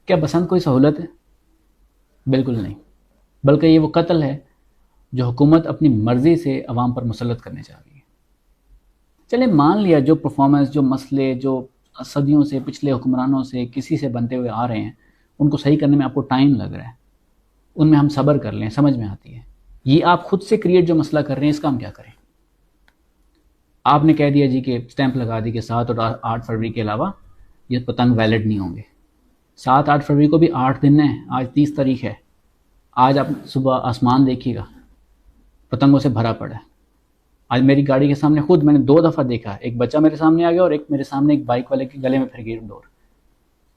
کیا بسنت کوئی سہولت ہے؟ بالکل نہیں، بلکہ یہ وہ قتل ہے جو حکومت اپنی مرضی سے عوام پر مسلط کرنے چاہ رہی ہے۔ چلیں مان لیا جو پرفارمنس، جو مسئلے، جو صدیوں سے پچھلے حکمرانوں سے کسی سے بنتے ہوئے آ رہے ہیں، ان کو صحیح کرنے میں آپ کو ٹائم لگ رہا ہے، ان میں ہم صبر کر لیں، سمجھ میں آتی ہے۔ یہ آپ خود سے کریٹ جو مسئلہ کر رہے ہیں، اس کا ہم کیا کریں؟ آپ نے کہہ دیا جی کہ اسٹیمپ لگا دی کہ 7 اور 8 فروری کے علاوہ یہ پتنگ ویلڈ نہیں ہوں گے۔ 7 8 فروری کو بھی 8 دن ہیں، آج 30 تاریخ ہے۔ آج آپ صبح آسمان دیکھیے گا، پتنگوں سے بھرا پڑا ہے۔ آج میری گاڑی کے سامنے خود میں نے 2 دفعہ دیکھا، ایک بچہ میرے سامنے آ گیا اور ایک میرے سامنے ایک بائک والے کے گلے میں پھر گئی ڈور۔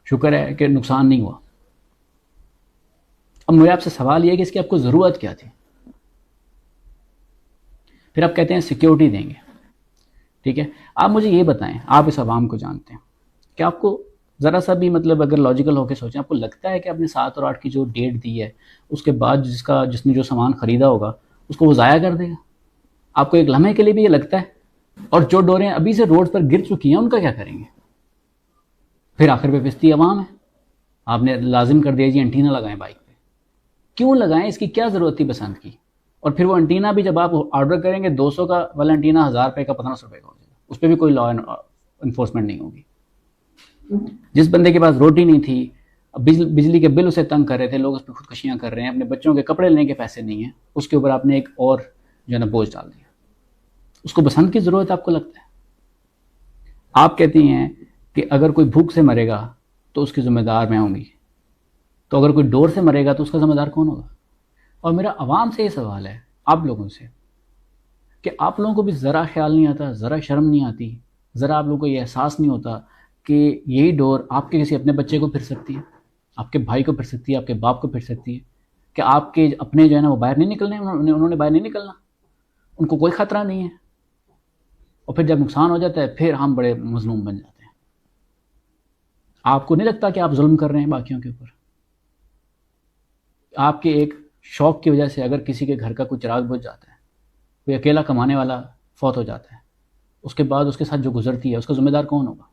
شکر ہے کہ نقصان نہیں ہوا۔ اب میرے آپ سے سوال یہ ہے کہ اس کی آپ کو ضرورت کیا تھی؟ پھر آپ کہتے ہیں سیکیورٹی دیں گے، ٹھیک ہے۔ آپ مجھے یہ بتائیں، آپ اس عوام کو جانتے ہیں کہ آپ کو ذرا سا بھی مطلب اگر لاجیکل ہو کے سوچیں، آپ کو لگتا ہے کہ آپ نے 7 اور 8 کی جو ڈیٹ دی ہے اس کے بعد جس نے جو سامان خریدا ہوگا اس کو وہ ضائع کر دے گا؟ آپ کو ایک لمحے کے لیے بھی یہ لگتا ہے؟ اور جو ڈوریں ابھی سے روڈ پر گر چکی ہیں ان کا کیا کریں گے؟ پھر آخر پہ پستی عوام ہے۔ آپ نے لازم کر دیا جی انٹینا لگائیں بائک پہ۔ کیوں لگائیں؟ اس کی کیا ضرورت تھی بسنت کی؟ اور پھر وہ انٹینا بھی جب آپ آرڈر کریں گے 200 کا والا انٹینا 1000 روپے کا 1500 روپے کا ہو جائے گا، اس پہ بھی کوئی لا انفورسمنٹ نہیں ہوگی۔ جس بندے کے پاس روٹی نہیں تھی، بجلی کے بل اسے تنگ کر رہے تھے، لوگ اس پہ خودکشیاں کر رہے ہیں، اپنے بچوں کے کپڑے لینے کے پیسے نہیں ہیں، اس کے اوپر آپ نے ایک اور جو ہے نا بوجھ ڈال دیا۔ اس کو بسنت کی ضرورت آپ کو لگتا ہے؟ آپ کہتی ہیں کہ اگر کوئی بھوک سے مرے گا تو اس کی ذمہ دار میں ہوں گی، تو اگر کوئی ڈور سے مرے گا تو اس کا ذمہ دار کون ہوگا؟ اور میرا عوام سے یہ سوال ہے، آپ لوگوں سے، کہ آپ لوگوں کو بھی ذرا خیال نہیں آتا، ذرا شرم نہیں آتی، ذرا آپ لوگوں کو یہ احساس نہیں ہوتا کہ یہی ڈور آپ کے کسی اپنے بچے کو پھر سکتی ہے، آپ کے بھائی کو پھر سکتی ہے، آپ کے باپ کو پھر سکتی ہے، کہ آپ کے اپنے جو ہے نا وہ باہر نہیں نکلنے، انہوں نے باہر نہیں نکلنا، ان کو کوئی خطرہ نہیں ہے، اور پھر جب نقصان ہو جاتا ہے پھر ہم بڑے مظلوم بن جاتے ہیں۔ آپ کو نہیں لگتا کہ آپ ظلم کر رہے ہیں باقیوں کے اوپر؟ آپ کے ایک شوق کی وجہ سے اگر کسی کے گھر کا کوئی چراغ بجھ جاتا ہے، کوئی اکیلا کمانے والا فوت ہو جاتا ہے، اس کے بعد اس کے ساتھ جو گزرتی ہے اس کا ذمہ دار کون ہوگا؟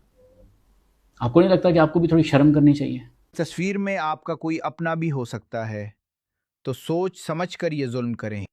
آپ کو نہیں لگتا کہ آپ کو بھی تھوڑی شرم کرنی چاہیے؟ تصویر میں آپ کا کوئی اپنا بھی ہو سکتا ہے، تو سوچ سمجھ کر یہ ظلم کریں۔